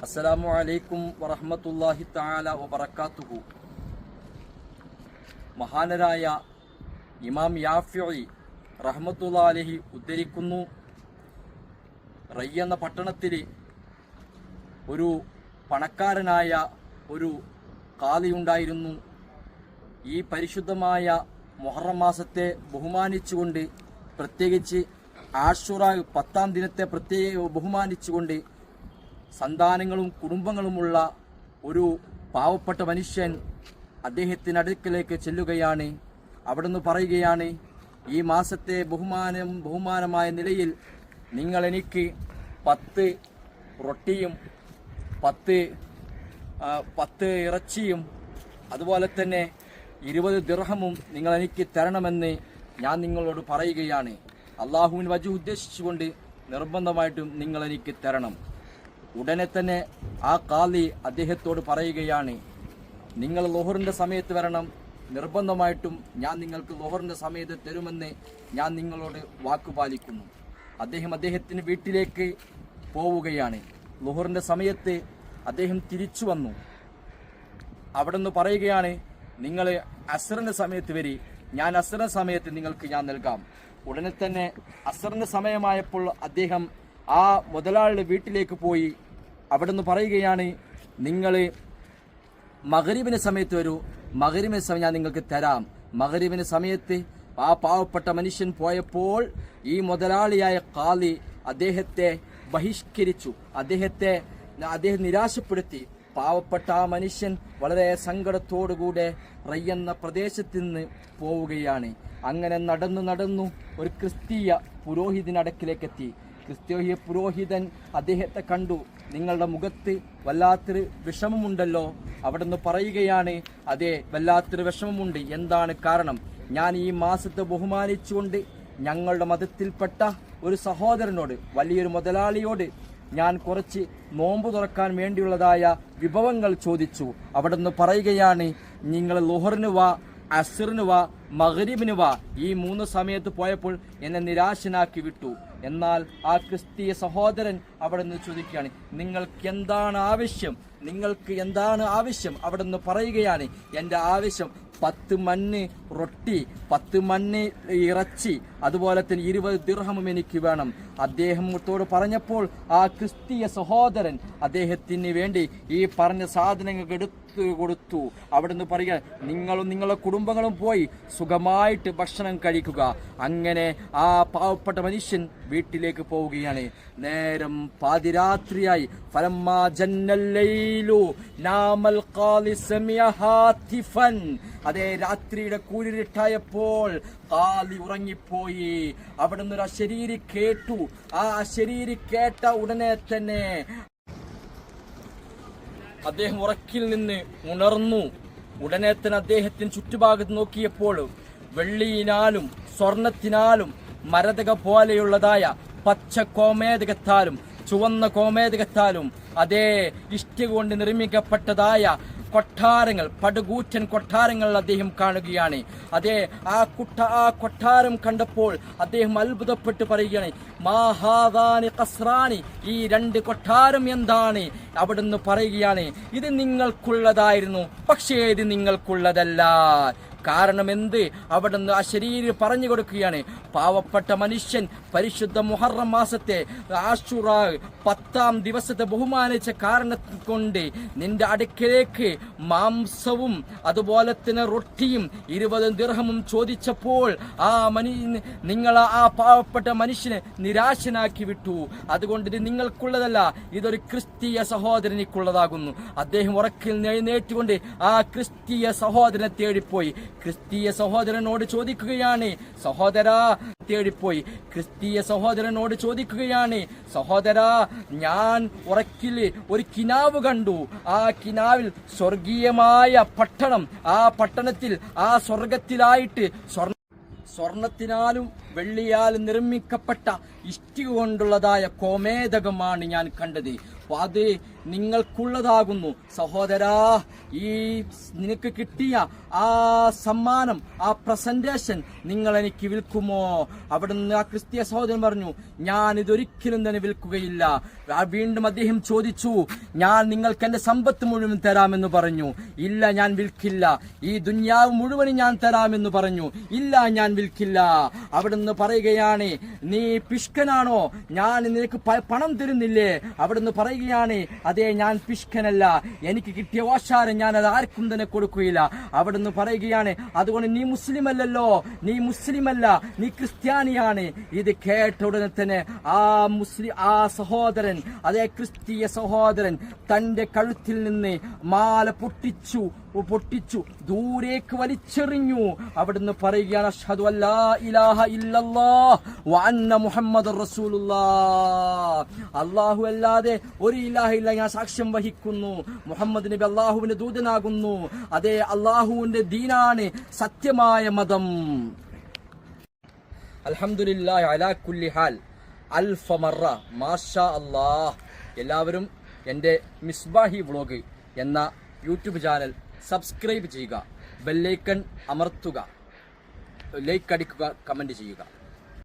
അസ്സലാമു അലൈക്കും വറഹ്മത്തുള്ളാഹി തആല വബറകാതുഹു. മഹാനരായ ഇമാം യാഫിഈ റഹ്മത്തുള്ളാഹി അലൈഹി ഉദ്ധരിക്കുന്നു, റയ്യ എന്ന പട്ടണത്തിൽ ഒരു പണക്കാരനായ ഒരു ഖാദിയുണ്ടായിരുന്നു. ഈ പരിശുദ്ധമായ മുഹറം മാസത്തെ ബഹുമാനിച്ചുകൊണ്ട്, പ്രത്യേകിച്ച് ആശുറ 10-ാം ദിനത്തെ ബഹുമാനിച്ചുകൊണ്ട് സന്താനങ്ങളും കുടുംബങ്ങളുമുള്ള ഒരു പാവപ്പെട്ട മനുഷ്യൻ അദ്ദേഹത്തിൻ്റെ അടുക്കലേക്ക് ചെല്ലുകയാണ്. അവിടുന്ന് പറയുകയാണ്, ഈ മാസത്തെ ബഹുമാനമായ നിലയിൽ നിങ്ങൾ എനിക്ക് 10 റൊട്ടിയും 10 ഇറച്ചിയും അതുപോലെ തന്നെ 20 ദിർഹമും നിങ്ങൾ എനിക്ക് തരണമെന്ന് ഞാൻ നിങ്ങളോട് പറയുകയാണ്. അള്ളാഹുവിന് വജു ഉദ്ദേശിച്ചുകൊണ്ട് നിർബന്ധമായിട്ടും നിങ്ങൾ എനിക്ക് തരണം. ഉടനെ തന്നെ ആ ഖാദി അദ്ദേഹത്തോട് പറയുകയാണ്, നിങ്ങൾ ളുഹറിൻ്റെ സമയത്ത് വരണം, നിർബന്ധമായിട്ടും ഞാൻ നിങ്ങൾക്ക് ളുഹറിൻ്റെ സമയത്ത് തരുമെന്ന് ഞാൻ നിങ്ങളോട് വാക്കുപാലിക്കുന്നു. അദ്ദേഹത്തിൻ്റെ വീട്ടിലേക്ക് പോവുകയാണ്. ളുഹറിൻ്റെ സമയത്ത് അദ്ദേഹം തിരിച്ചു വന്നു. അവിടുന്ന് പറയുകയാണ്, നിങ്ങൾ അസ്റിൻ്റെ സമയത്ത് വരി, ഞാൻ അസ്റിൻ്റെ സമയത്ത് നിങ്ങൾക്ക് ഞാൻ നൽകാം. ഉടനെ തന്നെ അസ്റിൻ്റെ സമയമായപ്പോൾ അദ്ദേഹം ആ മുതലാളിയുടെ വീട്ടിലേക്ക് പോയി. അവിടുന്ന് പറയുകയാണ്, നിങ്ങൾ മഗ്രിബിന് സമയത്ത് വരൂ, മഗ്രിബിന് സമയം ഞാൻ നിങ്ങൾക്ക് തരാം. മഗ്രിബിന് സമയത്ത് ആ പാവപ്പെട്ട മനുഷ്യൻ പോയപ്പോൾ ഈ മുതലാളിയായ ഖാദി അദ്ദേഹത്തെ ബഹിഷ്കരിച്ചു, അദ്ദേഹം നിരാശപ്പെടുത്തി. പാവപ്പെട്ട ആ മനുഷ്യൻ വളരെ സങ്കടത്തോടുകൂടെ റയ്യെന്ന പ്രദേശത്ത് നിന്ന് പോവുകയാണ്. അങ്ങനെ നടന്നു ഒരു ക്രിസ്തീയ പുരോഹിതനടക്കിലേക്കെത്തി. ക്രിസ്തീയ പുരോഹിതൻ അദ്ദേഹത്തെ കണ്ടു. നിങ്ങളുടെ മുഖത്ത് വല്ലാത്തൊരു വിഷമമുണ്ടല്ലോ. അവിടുന്ന് പറയുകയാണ്, അതെ, വല്ലാത്തൊരു വിഷമമുണ്ട്. എന്താണ് കാരണം? ഞാൻ ഈ മാസത്തെ ബഹുമാനിച്ചുകൊണ്ട് ഞങ്ങളുടെ മതത്തിൽപ്പെട്ട ഒരു സഹോദരനോട്, വലിയൊരു മുതലാളിയോട് ഞാൻ കുറച്ച് നോമ്പ് തുറക്കാൻ വേണ്ടിയുള്ളതായ വിഭവങ്ങൾ ചോദിച്ചു. അവിടുന്ന് പറയുകയാണ്, നിങ്ങൾ ളുഹറിന് വാ, അസ്റിന് വാ, മഗ്രിബിന് വാ. ഈ 3 സമയത്ത് പോയപ്പോൾ എന്നെ നിരാശനാക്കി വിട്ടു. എന്നാൽ ആ ക്രിസ്തീയ സഹോദരൻ അവിടെ നിന്ന് ചോദിക്കുകയാണ്, നിങ്ങൾക്ക് എന്താണ് ആവശ്യം? അവിടെ നിന്ന് പറയുകയാണ്, എൻ്റെ ആവശ്യം 10 മണ്ണ് റൊട്ടി, 10 മണ്ണ് ഇറച്ചി, അതുപോലെ തന്നെ 20 ദിർഹമും എനിക്ക് വേണം. അദ്ദേഹത്തോട് പറഞ്ഞപ്പോൾ ആ ക്രിസ്തീയ സഹോദരൻ അദ്ദേഹത്തിന് വേണ്ടി ഈ പറഞ്ഞ സാധനങ്ങൾ എടുത്തു കൊടുത്തു. അവിടുന്ന് പറയുക, നിങ്ങളും നിങ്ങളുടെ കുടുംബങ്ങളും പോയി സുഖമായിട്ട് ഭക്ഷണം കഴിക്കുക. അങ്ങനെ ആ പാവപ്പെട്ട മനുഷ്യൻ വീട്ടിലേക്ക് പോവുകയാണ്. നേരം പാതിരാത്രിയായി. ഫലമ്മാ ജന്നല്ലൈലു നാമൽ ഖാദി സമിഅ ഹാതിഫൻ. അതേ, രാത്രിയുടെ കൂരിരുട്ടായപ്പോൾ ഖാദി ഉറങ്ങിപ്പോയി. അവിടുന്ന് ഒരു അശരീരി കേട്ടു. ആ അശരീരി കേട്ട ഉടനെ തന്നെ അദ്ദേഹം ഉറക്കിൽ നിന്ന് ഉണർന്നു. ഉടനെ തന്നെ അദ്ദേഹത്തിന് ചുറ്റുഭാഗത്ത് നോക്കിയപ്പോൾ വെള്ളിയിനാലും സ്വർണത്തിനാലും മരതക പോലെയുള്ളതായ പച്ച കോമേതകത്താലും ചുവന്ന കോമേതകത്താലും അതേ ഇഷ്ടിക കൊണ്ട് നിർമ്മിക്കപ്പെട്ടതായ കൊട്ടാരങ്ങൾ, പടുകൂറ്റൻ കൊട്ടാരങ്ങൾ അദ്ദേഹം കാണുകയാണ്. അതേ, ആ കൊട്ടാരം കണ്ടപ്പോൾ അദ്ദേഹം അത്ഭുതപ്പെട്ട് പറയുകയാണ്, മാഹാദാനി ഖസ്റാനി, ഈ 2 കൊട്ടാരം എന്താണ്? അവിടുന്ന് പറയുകയാണ്, ഇത് നിങ്ങൾക്കുള്ളതായിരുന്നു, പക്ഷേ ഇത് നിങ്ങൾക്കുള്ളതല്ല. കാരണം എന്ത്? അവിടുന്ന് ആ ശരീരം പറഞ്ഞു കൊടുക്കുകയാണ്, പാവപ്പെട്ട മനുഷ്യൻ പരിശുദ്ധ മുഹറം മാസത്തെ ആശുറ 10-ാം ദിവസത്തെ ബഹുമാനിച്ച കാരണ കൊണ്ട് നിന്റെ അടുക്കലേക്ക് മാംസവും അതുപോലെ തന്നെ റൊട്ടിയും 20 ദിർഹമും ചോദിച്ചപ്പോൾ നിങ്ങൾ ആ പാവപ്പെട്ട മനുഷ്യനെ നിരാശനാക്കി വിട്ടു. അതുകൊണ്ട് ഇത് നിങ്ങൾക്കുള്ളതല്ല, ഇതൊരു ക്രിസ്തീയ സഹോദരനിക്കുള്ളതാകുന്നു. അദ്ദേഹം ഉറക്കിൽ എഴുന്നേറ്റുകൊണ്ട് ആ ക്രിസ്തീയ സഹോദരനെ തേടിപ്പോയി. ക്രിസ്തീയ സഹോദരനോട് ചോദിക്കുകയാണ്, സഹോദരാ, ഞാൻ ഉറക്കിൽ ഒരു കിനാവ് കണ്ടു. ആ കിനാവിൽ സ്വർഗീയമായ പട്ടണം, ആ പട്ടണത്തിൽ ആ സ്വർഗത്തിലായിട്ട് സ്വർണത്തിനാലും വെള്ളിയാലും നിർമ്മിക്കപ്പെട്ട ഇഷ്ടിക കൊണ്ടുള്ളതായ കോമേതകമാണ് ഞാൻ കണ്ടത്. അത് നിങ്ങൾക്കുള്ളതാകുന്നു. സഹോദരാ, ഈ നിനക്ക് കിട്ടിയ ആ സമ്മാനം, ആ പ്രസന്റേഷൻ നിങ്ങൾ എനിക്ക് വിൽക്കുമോ? അവിടുന്ന് ആ ക്രിസ്തീയ സഹോദരൻ പറഞ്ഞു, ഞാൻ ഇതൊരിക്കലും തന്നെ വിൽക്കുകയില്ല. വീണ്ടും അദ്ദേഹം ചോദിച്ചു, ഞാൻ നിങ്ങൾക്ക് എന്റെ സമ്പത്ത് മുഴുവൻ തരാമെന്ന് പറഞ്ഞു. ഇല്ല, ഞാൻ വിൽക്കില്ല. ഈ ദുനിയാവ് മുഴുവനും ഞാൻ തരാമെന്ന് പറഞ്ഞു. ഇല്ല, ഞാൻ വിൽക്കില്ല. അവിടുന്ന് പറയുകയാണ്, നീ പിഷ്കനാണോ? ഞാൻ നിനക്ക് പണം തരുന്നില്ലേ? അവിടുന്ന് പറയുകയാണ്, അതെ, ഞാൻ പിഷ്കനല്ല. എനിക്ക് കിട്ടിയ ഓശാരം ഞാൻ അത് ആർക്കും തന്നെ കൊടുക്കുകയില്ല. അവിടുന്ന് പറയുകയാണ്, അതുകൊണ്ട് നീ മുസ്ലിം അല്ലല്ലോ, നീ മുസ്ലിമല്ല, നീ ക്രിസ്ത്യാനിയാണ്. ഇത് കേട്ട ഉടനെ തന്നെ ആ സഹോദരൻ, അതേ ക്രിസ്തീയ സഹോദരൻ തന്റെ കഴുത്തിൽ നിന്ന് മാല പൊട്ടിച്ചു ദൂരേക്ക് വലിച്ചെറിഞ്ഞു. അവിടുന്ന് പറയുകയാണ്, അഷ്ഹദു അല്ലാ ഇലാഹ ഇല്ലല്ലാഹ് വ അന്ന മുഹമ്മദുർ റസൂലുള്ളാഹ്. അല്ലാഹു അല്ലാതെ ഒരു ഇലാഹില്ല, ഞാൻ സാക്ഷ്യം വഹിക്കുന്നു. മുഹമ്മദ് നബി അല്ലാഹുവിന്റെ ദൂതനാകുന്നു. അതേ, അല്ലാഹുവിന്റെ ദീനാണ് സത്യമായ മതം. അൽഹംദുലില്ലാഹി അലാ കുല്ലി ഹാൽ അൽഫ മറ മാഷാ അല്ലാഹ്. എല്ലാവരും എൻ്റെ മിസ്ബാഹി വ്ളോഗ് എന്ന യൂട്യൂബ് ചാനൽ സബ്സ്ക്രൈബ് ചെയ്യുക, ബെല്ലൈക്കൺ അമർത്തുക, ലൈക്ക് അടിക്കുക, കമന്റ് ചെയ്യുക.